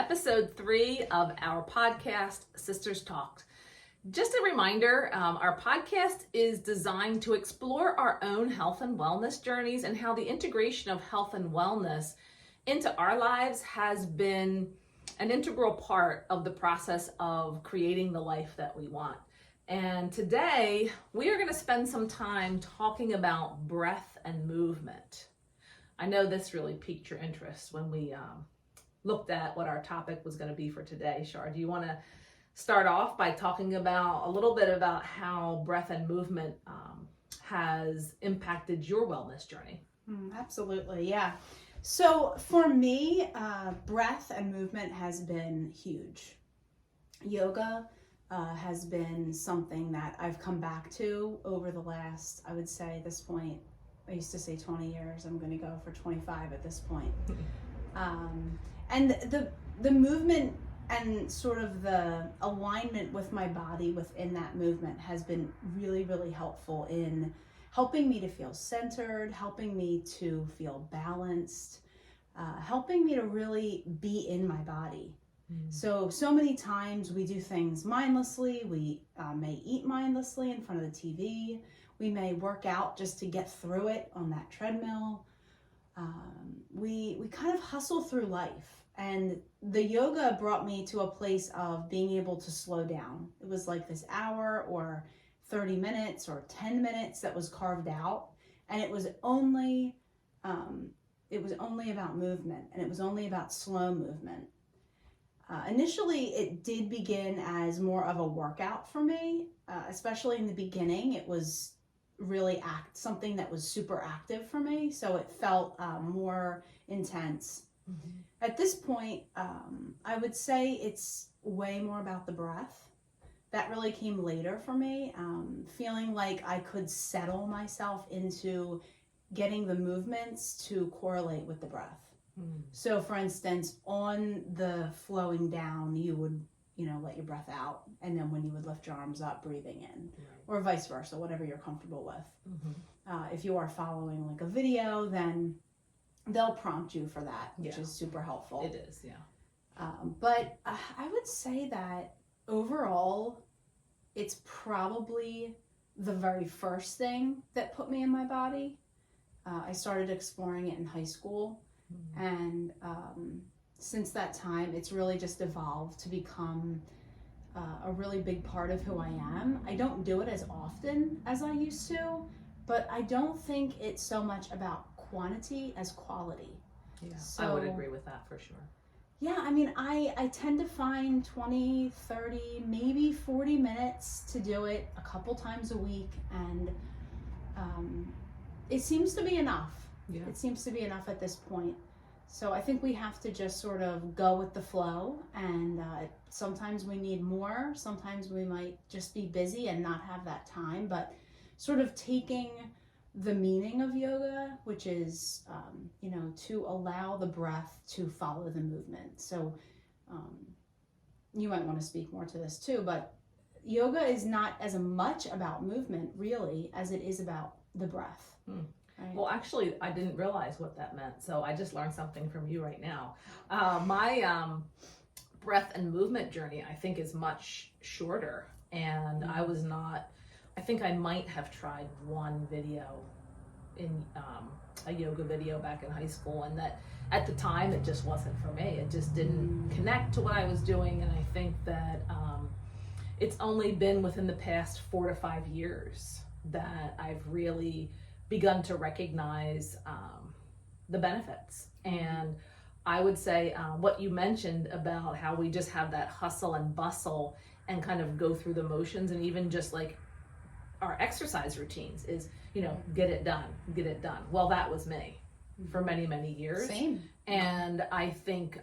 episode 3 of our podcast, Sisters Talked. Just a reminder, our podcast is designed to explore our own health and wellness journeys and how the integration of health and wellness into our lives has been an integral part of the process of creating the life that we want. And today, we are going to spend some time talking about breath and movement. I know this really piqued your interest when we looked at what our topic was going to be for today. Char, do you want to start off by talking about a little bit about how breath and movement has impacted your wellness journey? Absolutely, yeah. So for me, breath and movement has been huge. Yoga has been something that I've come back to over the last, I would say at this point, I used to say 20 years, I'm going to go for 25 at this point. And the movement and sort of the alignment with my body within that movement has been really, really helpful in helping me to feel centered, helping me to feel balanced, helping me to really be in my body. So many times we do things mindlessly. We may eat mindlessly in front of the TV. We may work out just to get through it on that treadmill. We kind of hustle through life. And the yoga brought me to a place of being able to slow down. It was like this hour or 30 minutes or 10 minutes that was carved out. And it was only about movement, and it was only about slow movement. Initially, it did begin as more of a workout for me, especially in the beginning. It was really something that was super active for me, so it felt more intense. Mm-hmm. At this point, I would say it's way more about the breath. That really came later for me, feeling like I could settle myself into getting the movements to correlate with the breath. So for instance, on the flowing down, you would, let your breath out. And then when you would lift your arms up, breathing in, or vice versa, whatever you're comfortable with. Mm-hmm. If you are following like a video, then they'll prompt you for that, which is super helpful. It is, yeah. But I would say that overall, it's probably the very first thing that put me in my body. I started exploring it in high school. And since that time, it's really just evolved to become a really big part of who I am. I don't do it as often as I used to, but I don't think it's so much about quantity as quality. Yeah, so, I would agree with that for sure. Yeah, I mean, I tend to find 20, 30, maybe 40 minutes to do it a couple times a week, and it seems to be enough. Yeah. It seems to be enough at this point. So I think we have to just sort of go with the flow, and sometimes we need more, sometimes we might just be busy and not have that time, but sort of taking the meaning of yoga, which is, to allow the breath to follow the movement. So you might want to speak more to this too, but yoga is not as much about movement really as it is about the breath. Right. Well, actually, I didn't realize what that meant, so I just learned something from you right now. My breath and movement journey, I think, is much shorter, and I think I might have tried one video in a yoga video back in high school, and that at the time it just wasn't for me. It just didn't connect to what I was doing, and I think that it's only been within the past 4 to 5 years that I've really begun to recognize the benefits. And I would say what you mentioned about how we just have that hustle and bustle and kind of go through the motions, and even just like our exercise routines is, get it done. Well, that was me for many, many years. Same. And I think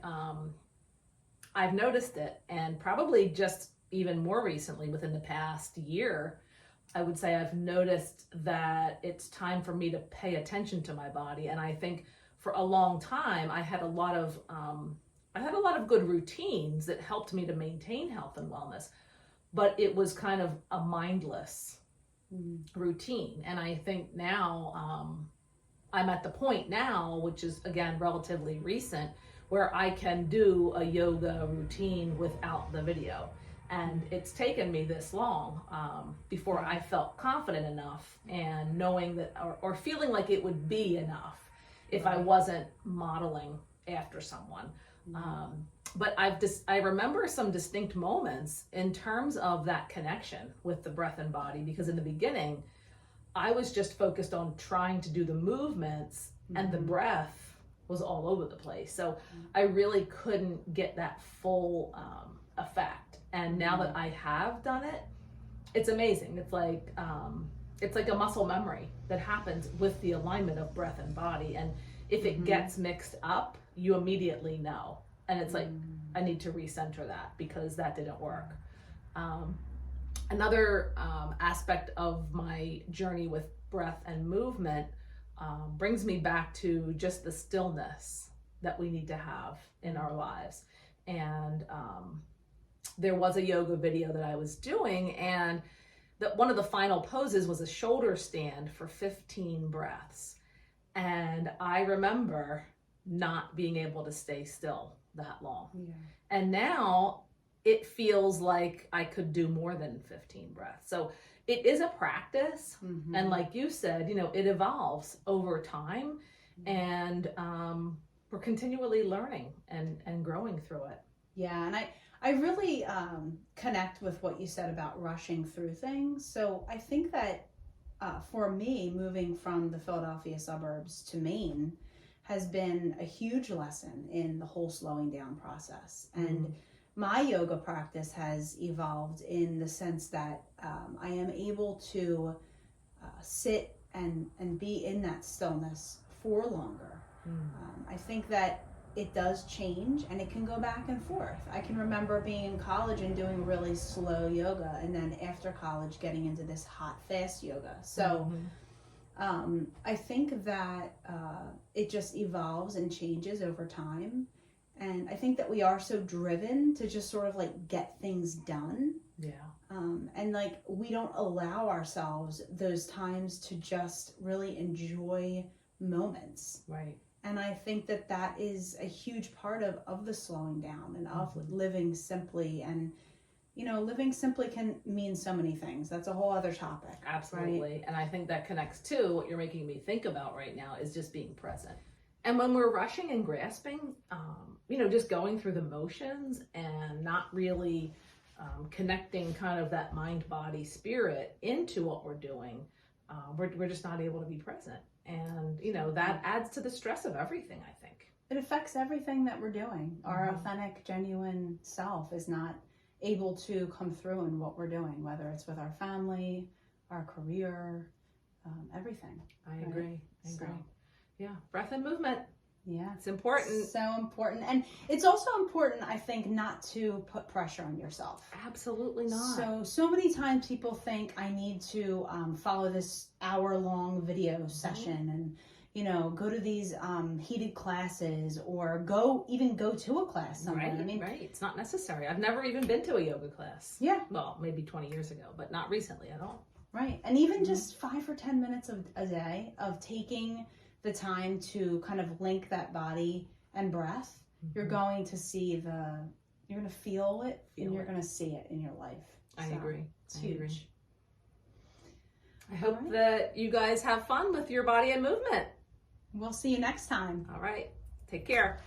I've noticed it, and probably just even more recently within the past year, I would say I've noticed that it's time for me to pay attention to my body. And I think for a long time, I had a lot of good routines that helped me to maintain health and wellness, but it was kind of a mindless routine. And I think now I'm at the point now, which is again relatively recent, where I can do a yoga routine without the video. And it's taken me this long before I felt confident enough and knowing that, or feeling like it would be enough if I wasn't modeling after someone. But I remember some distinct moments in terms of that connection with the breath and body, because in the beginning, I was just focused on trying to do the movements, and the breath was all over the place. So I really couldn't get that full effect. And now that I have done it, it's amazing. It's like a muscle memory that happens with the alignment of breath and body. And if it gets mixed up, you immediately know. And it's like, I need to recenter that because that didn't work. Another aspect of my journey with breath and movement brings me back to just the stillness that we need to have in our lives. And there was a yoga video that I was doing, and one of the final poses was a shoulder stand for 15 breaths. And I remember not being able to stay still that long. Yeah. And now it feels like I could do more than 15 breaths. So it is a practice. And like you said, it evolves over time, and we're continually learning and growing through it. Yeah. And I really connect with what you said about rushing through things. So I think that for me, moving from the Philadelphia suburbs to Maine has been a huge lesson in the whole slowing down process. And my yoga practice has evolved in the sense that I am able to sit and be in that stillness for longer. I think that it does change, and it can go back and forth. I can remember being in college and doing really slow yoga, and then after college getting into this hot, fast yoga. So I think that it just evolves and changes over time. And I think that we are so driven to just sort of like get things done. Yeah. And like we don't allow ourselves those times to just really enjoy moments. Right. And I think that that is a huge part of the slowing down and of living simply. And, living simply can mean so many things. That's a whole other topic. Absolutely. Right? And I think that connects to what you're making me think about right now is just being present. And when we're rushing and grasping, just going through the motions and not really connecting kind of that mind, body, spirit into what we're doing, we're just not able to be present. And, that adds to the stress of everything, I think. It affects everything that we're doing. Our authentic, genuine self is not able to come through in what we're doing, whether it's with our family, our career, everything. I agree. Yeah. Breath and movement. Yeah. It's important. So important. And it's also important, I think, not to put pressure on yourself. Absolutely not. So many times people think I need to follow this hour-long video session and, go to these heated classes or go to a class somewhere. Right, right. It's not necessary. I've never even been to a yoga class. Yeah. Well, maybe 20 years ago, but not recently at all. Right. And even just 5 or 10 minutes a day of taking the time to kind of link that body and breath, you're going to see you're going to feel it, and you're going to see it in your life. I agree. It's huge. I hope that you guys have fun with your body and movement. We'll see you next time. All right. Take care.